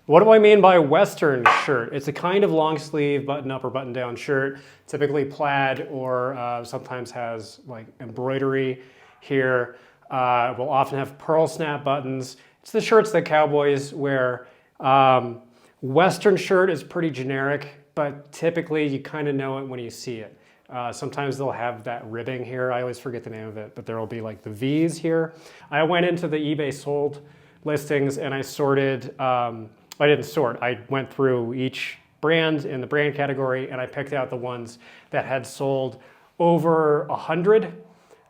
What do I mean by Western shirt? It's a kind of long sleeve button up or button down shirt, typically plaid or sometimes has like embroidery here. Will often have pearl snap buttons. It's the shirts that cowboys wear. Western shirt is pretty generic, but typically you kind of know it when you see it. Sometimes they'll have that ribbing here. I always forget the name of it, but there will be like the V's here. I went into the eBay sold listings and I sorted, I didn't sort, I went through each brand in the brand category and I picked out the ones that had sold over 100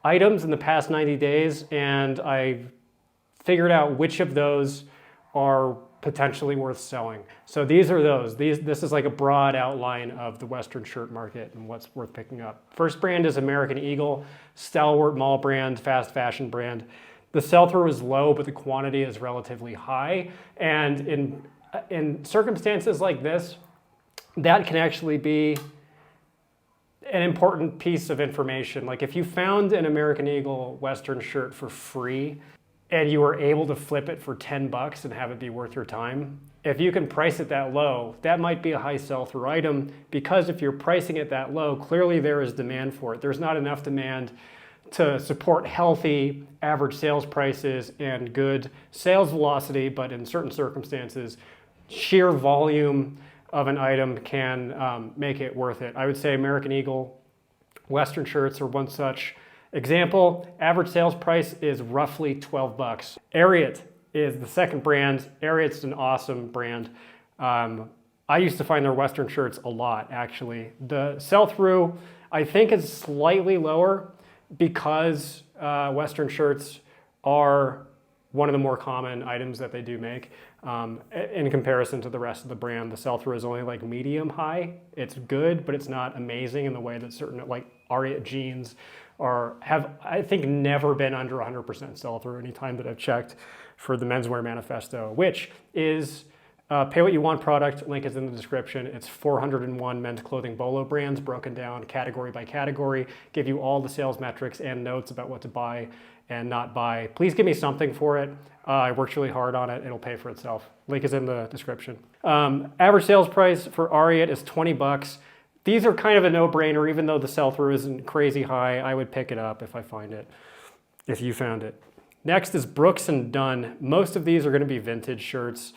items in the past 90 days, and I figured out which of those are potentially worth selling. So these are those. This is like a broad outline of the Western shirt market and what's worth picking up. First brand is American Eagle, stalwart mall brand, fast fashion brand. The sell-through is low, but the quantity is relatively high. And in circumstances like this, that can actually be an important piece of information. Like if you found an American Eagle Western shirt for free and you were able to flip it for 10 bucks and have it be worth your time, if you can price it that low, that might be a high sell-through item, because if you're pricing it that low, clearly there is demand for it. There's not enough demand to support healthy average sales prices and good sales velocity, but in certain circumstances, sheer volume of an item can make it worth it. I would say American Eagle Western shirts are one such example. Average sales price is roughly 12 bucks. Ariat is the second brand. Ariat's an awesome brand. I used to find their Western shirts a lot, actually. The sell-through, I think, is slightly lower because Western shirts are one of the more common items that they do make. In comparison to the rest of the brand, the sell-through is only like medium high. It's good, but it's not amazing in the way that certain like Ariat jeans have, I think, never been under 100% sell-through any time that I've checked for the Menswear Manifesto, which is pay what you want product. Link is in the description. It's 401 men's clothing bolo brands broken down category by category, give you all the sales metrics and notes about what to buy and not buy. Please give me something for it. I worked really hard on it. It'll pay for itself. Link is in the description. Average sales price for Ariat is 20 bucks. These are kind of a no-brainer, even though the sell-through isn't crazy high. I would pick it up if I find it, if you found it. Next is Brooks and Dunn. Most of these are gonna be vintage shirts.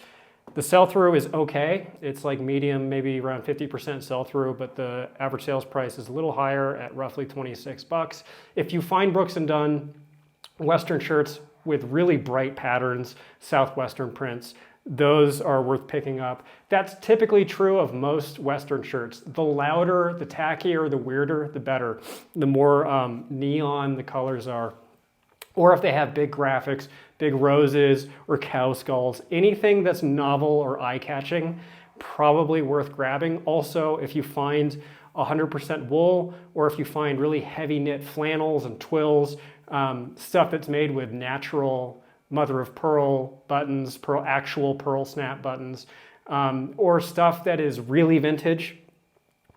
The sell-through is okay. It's like medium, maybe around 50% sell-through, but the average sales price is a little higher at roughly 26 bucks. If you find Brooks and Dunn Western shirts with really bright patterns, Southwestern prints, those are worth picking up. That's typically true of most Western shirts. The louder, the tackier, the weirder, the better. The more neon the colors are. Or if they have big graphics, big roses or cow skulls, anything that's novel or eye-catching, probably worth grabbing. Also, if you find 100% wool, or if you find really heavy knit flannels and twills, stuff that's made with natural mother of pearl buttons, actual pearl snap buttons, or stuff that is really vintage,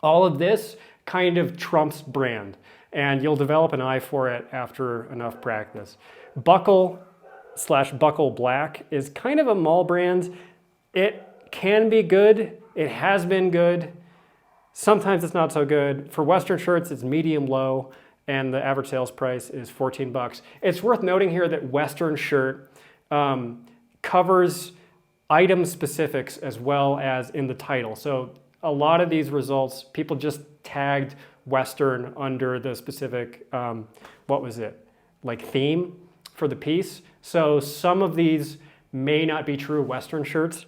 all of this kind of trumps brand, and you'll develop an eye for it after enough practice. Buckle/Buckle Black is kind of a mall brand. It can be good. It has been good. Sometimes it's not so good. For Western shirts, it's medium low, and the average sales price is 14 bucks. It's worth noting here that Western shirt covers item specifics as well as in the title. So a lot of these results, people just tagged Western under the specific, what was it? Like theme for the piece. So some of these may not be true Western shirts.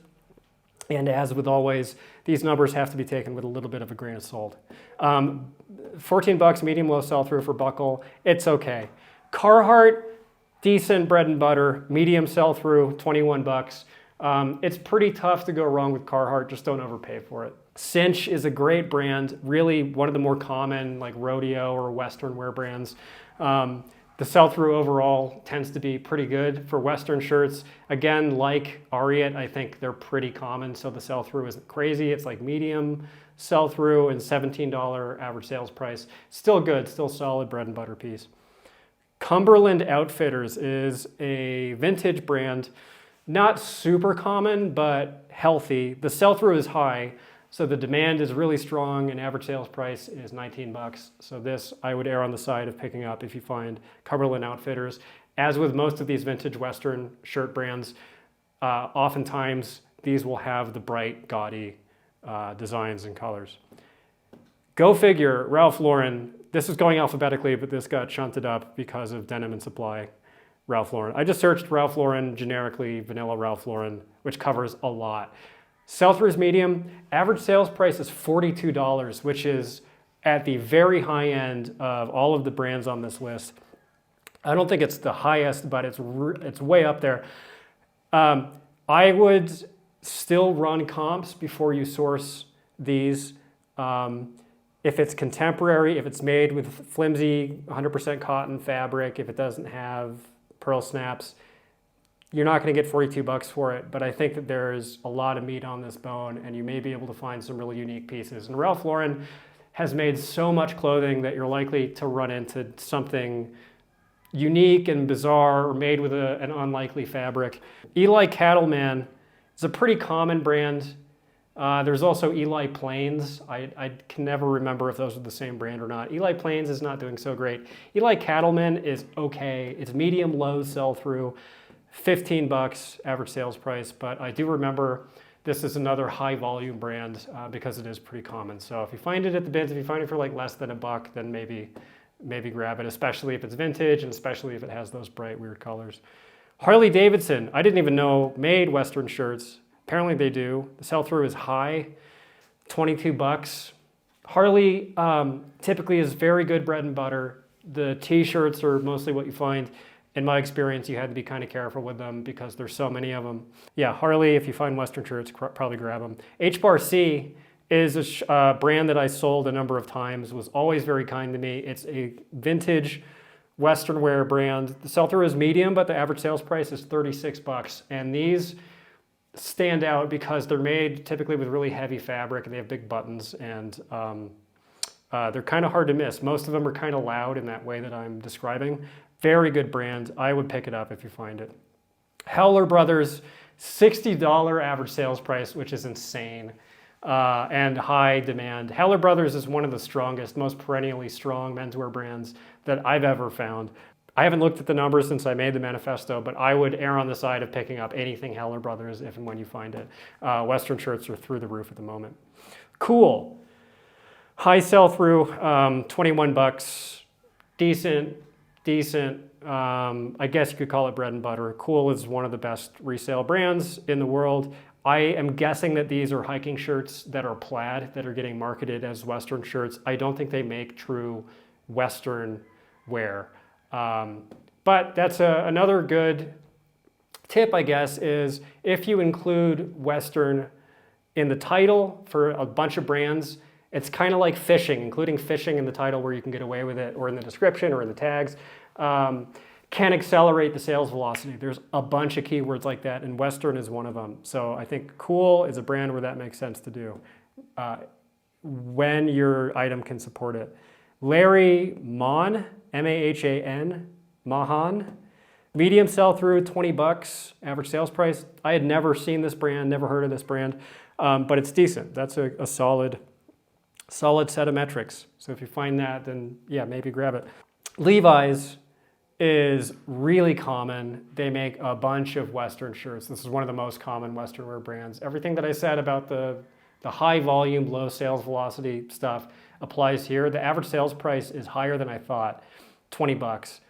And as with always, these numbers have to be taken with a little bit of a grain of salt. 14 bucks, medium low sell through for Buckle. It's okay. Carhartt, decent bread and butter, medium sell through, 21 bucks. It's pretty tough to go wrong with Carhartt. Just don't overpay for it. Cinch is a great brand, really one of the more common like rodeo or Western wear brands. The sell-through overall tends to be pretty good for Western shirts. Again, like Ariat, I think they're pretty common, so the sell-through isn't crazy. It's like medium sell-through and $17 average sales price. Still good, still solid bread and butter piece. Cumberland Outfitters is a vintage brand. Not super common, but healthy. The sell-through is high, so the demand is really strong, and average sales price is 19 bucks. So this, I would err on the side of picking up if you find Cumberland Outfitters. As with most of these vintage Western shirt brands, oftentimes these will have the bright, gaudy designs and colors. Go figure, Ralph Lauren. This is going alphabetically, but this got shunted up because of Denim and Supply. Ralph Lauren. I just searched Ralph Lauren generically, vanilla Ralph Lauren, which covers a lot. Sell-through is medium. Average sales price is $42, which is at the very high end of all of the brands on this list. I don't think it's the highest, but it's way up there. I would still run comps before you source these. If it's contemporary, if it's made with flimsy 100% cotton fabric, if it doesn't have pearl snaps, you're not going to get 42 bucks for it, but I think that there's a lot of meat on this bone, and you may be able to find some really unique pieces. And Ralph Lauren has made so much clothing that you're likely to run into something unique and bizarre or made with an unlikely fabric. Eli Cattleman is a pretty common brand. There's also Eli Plains. I can never remember if those are the same brand or not. Eli Plains is not doing so great. Eli Cattleman is okay. It's medium low sell-through, 15 bucks average sales price, but I do remember this is another high volume brand because it is pretty common. So if you find it at the bins, if you find it for like less than $1, then maybe grab it, especially if it's vintage and especially if it has those bright, weird colors. Harley-Davidson, I didn't even know made Western shirts. Apparently they do. The sell-through is high, 22 bucks. Harley typically is very good bread and butter. The t-shirts are mostly what you find. In my experience, you had to be kind of careful with them because there's so many of them. Yeah, Harley, if you find Western shirts, probably grab them. Hbarc is a brand that I sold a number of times, was always very kind to me. It's a vintage Western wear brand. The sell-through is medium, but the average sales price is 36 bucks. And these stand out because they're made typically with really heavy fabric and they have big buttons, and they're kind of hard to miss. Most of them are kind of loud in that way that I'm describing. Very good brand. I would pick it up if you find it. Howler Brothers, $60 average sales price, which is insane, and high demand. Howler Brothers is one of the strongest, most perennially strong menswear brands that I've ever found. I haven't looked at the numbers since I made the manifesto, but I would err on the side of picking up anything Howler Brothers if and when you find it. Western shirts are through the roof at the moment. Cool. High sell-through, 21 bucks. Decent. I guess you could call it bread and butter. Cool is one of the best resale brands in the world. I am guessing that these are hiking shirts that are plaid that are getting marketed as Western shirts. I don't think they make true Western wear. But that's another good tip, I guess, is if you include Western in the title for a bunch of brands, it's kind of like fishing, including fishing in the title where you can get away with it, or in the description or in the tags, can accelerate the sales velocity. There's a bunch of keywords like that, and Western is one of them. So I think Cool is a brand where that makes sense to do when your item can support it. Larry Mahon, M-A-H-A-N, Mahan. Medium sell-through, 20 bucks, average sales price. I had never seen this brand, never heard of this brand, but it's decent. That's a solid set of metrics. So if you find that, then yeah, maybe grab it. Levi's is really common. They make a bunch of Western shirts. This is one of the most common Western wear brands. Everything that I said about the high volume, low sales velocity stuff applies here. The average sales price is higher than I thought, 20 bucks.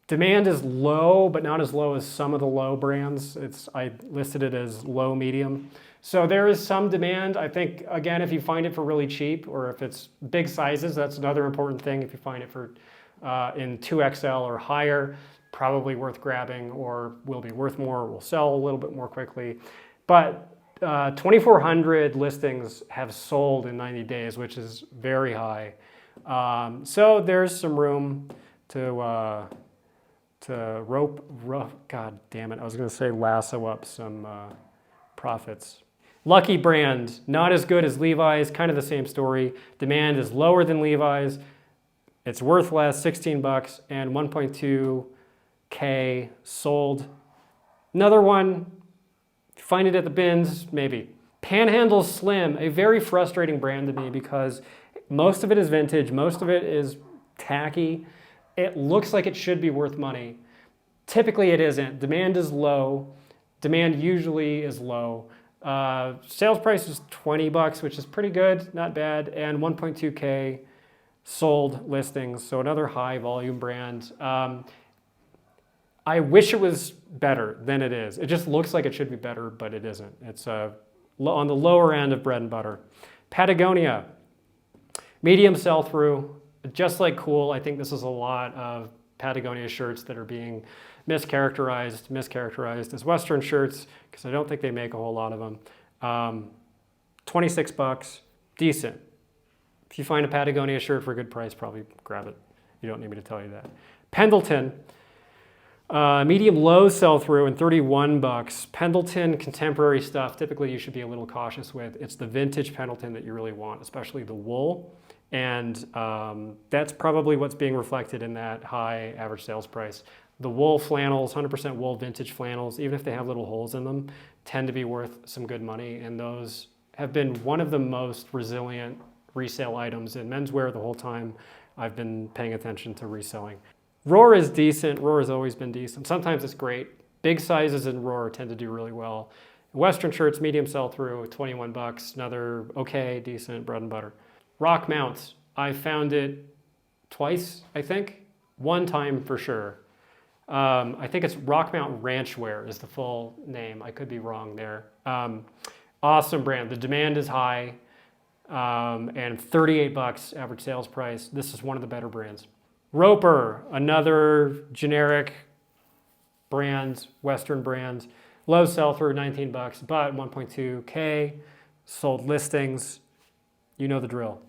Demand is low, but not as low as some of the low brands. I listed it as low medium. So there is some demand. I think, again, if you find it for really cheap, or if it's big sizes, that's another important thing. If you find it for in 2XL or higher, probably worth grabbing, or will be worth more, will sell a little bit more quickly. But 2,400 listings have sold in 90 days, which is very high. So there's some room to God damn it, I was going to say lasso up some profits. Lucky brand, not as good as Levi's, kind of the same story. Demand is lower than Levi's. It's worth less, 16 bucks, and 1.2K sold. Another one, find it at the bins, maybe. Panhandle Slim, a very frustrating brand to me because most of it is vintage, most of it is tacky. It looks like it should be worth money. Typically it isn't. Demand is low. Demand usually is low. Sales price is $20, which is pretty good, not bad, and 1.2K sold listings, so another high volume brand. I wish it was better than it is. It just looks like it should be better, but it isn't. It's on the lower end of bread and butter. Patagonia, medium sell-through, just like cool. I think this is a lot of Patagonia shirts that are being mischaracterized as Western shirts because I don't think they make a whole lot of them. $26, decent. If you find a Patagonia shirt for a good price, probably grab it. You don't need me to tell you that. Pendleton, medium low sell-through and $31. Pendleton contemporary stuff, typically you should be a little cautious with. It's the vintage Pendleton that you really want, especially the wool. And that's probably what's being reflected in that high average sales price. The wool flannels, 100% wool vintage flannels, even if they have little holes in them, tend to be worth some good money. And those have been one of the most resilient resale items in menswear the whole time I've been paying attention to reselling. Roar is decent. Roar has always been decent. Sometimes it's great. Big sizes in Roar tend to do really well. Western shirts, medium sell-through, $21. Another okay, decent bread and butter. Rock mounts. I found it twice, I think. One time for sure. I think it's Rock Mount Ranchwear is the full name. I could be wrong there. Awesome brand. The demand is high. And $38 average sales price. This is one of the better brands. Roper, another generic brand, Western brand. Low sell-through, $19, but 1.2K sold listings. You know the drill.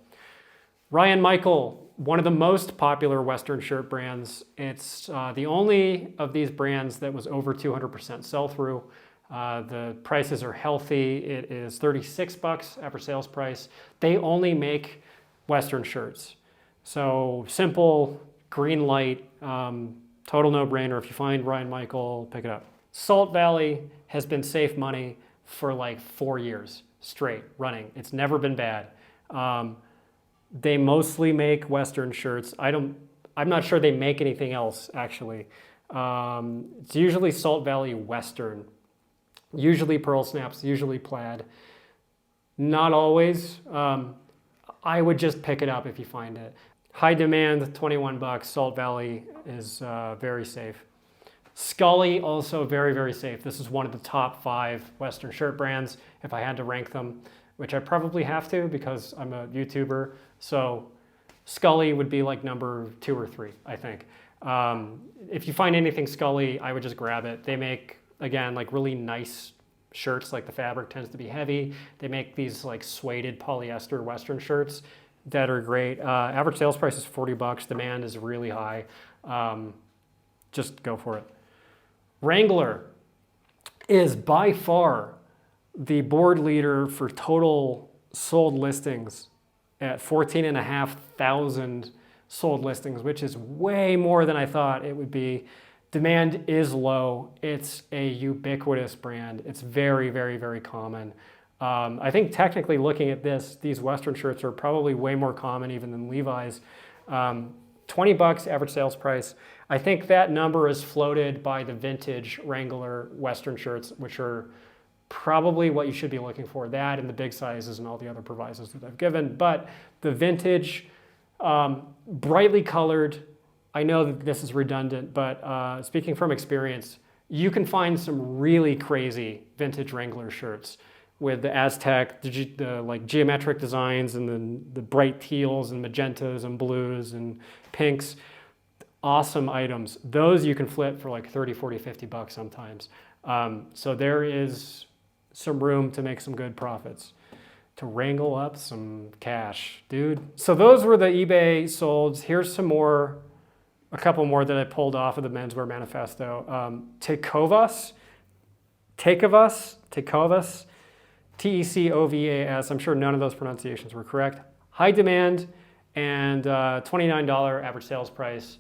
Ryan Michael, one of the most popular Western shirt brands. It's the only of these brands that was over 200% sell-through. The prices are healthy. It is $36 average sales price. They only make Western shirts. So simple, green light, total no-brainer. If you find Ryan Michael, pick it up. Salt Valley has been safe money for like 4 years straight running. It's never been bad. They mostly make Western shirts. I'm not sure they make anything else actually. It's usually Salt Valley Western. Usually pearl snaps, usually plaid. Not always. I would just pick it up if you find it. High demand, $21. Salt Valley is very safe. Scully, also very, very safe. This is one of the top 5 Western shirt brands if I had to rank them, which I probably have to because I'm a YouTuber. So Scully would be like number 2 or 3, I think. If you find anything Scully, I would just grab it. They make, again, like really nice shirts, like the fabric tends to be heavy. They make these like suede polyester Western shirts that are great. Average sales price is $40. Demand is really high. Just go for it. Wrangler is by far the board leader for total sold listings at 14,500 sold listings, which is way more than I thought it would be. Demand is low. It's a ubiquitous brand. It's very, very, very common. I think technically looking at this, these Western shirts are probably way more common even than Levi's. $20 average sales price. I think that number is floated by the vintage Wrangler Western shirts, which are probably what you should be looking for. That and the big sizes and all the other provisos that I've given. But the vintage, brightly colored, I know that this is redundant, but speaking from experience, you can find some really crazy vintage Wrangler shirts with the Aztec, the like geometric designs and then the bright teals and magentas and blues and pinks. Awesome items. Those you can flip for like 30, 40, $50 sometimes. So there is some room to make some good profits, to wrangle up some cash, dude. So those were the eBay solds. Here's some more, a couple more that I pulled off of the Menswear Manifesto. Tecovas, Tecovas. I'm sure none of those pronunciations were correct. High demand and $29 average sales price.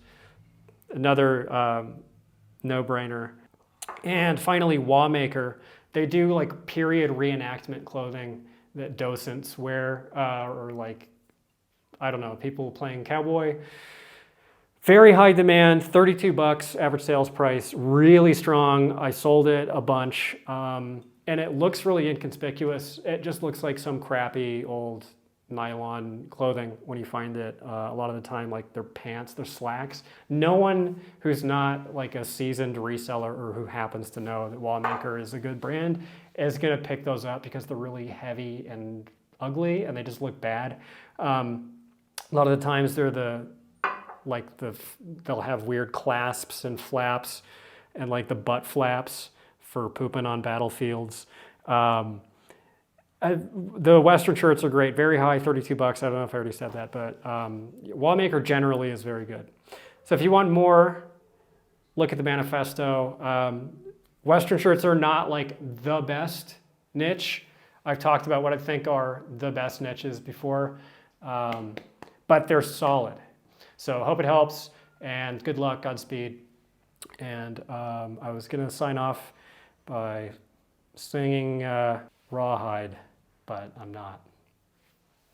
Another no-brainer. And finally, Wahmaker. They do like period reenactment clothing that docents wear, or like, I don't know, people playing cowboy. Very high demand, 32 bucks average sales price, really strong. I sold it a bunch, and it looks really inconspicuous. It just looks like some crappy old nylon clothing when you find it a lot of the time, like their pants, their slacks. No one who's not like a seasoned reseller or who happens to know that Wahmaker is a good brand is gonna pick those up because they're really heavy and ugly and they just look bad. A lot of the times they're they'll have weird clasps and flaps and like the butt flaps for pooping on battlefields. The Western shirts are great, very high, 32 bucks. I don't know if I already said that, but Wahmaker generally is very good. So if you want more, look at the manifesto. Western shirts are not like the best niche. I've talked about what I think are the best niches before, but they're solid. So I hope it helps, and good luck, Godspeed. And I was gonna sign off by singing Rawhide, but I'm not.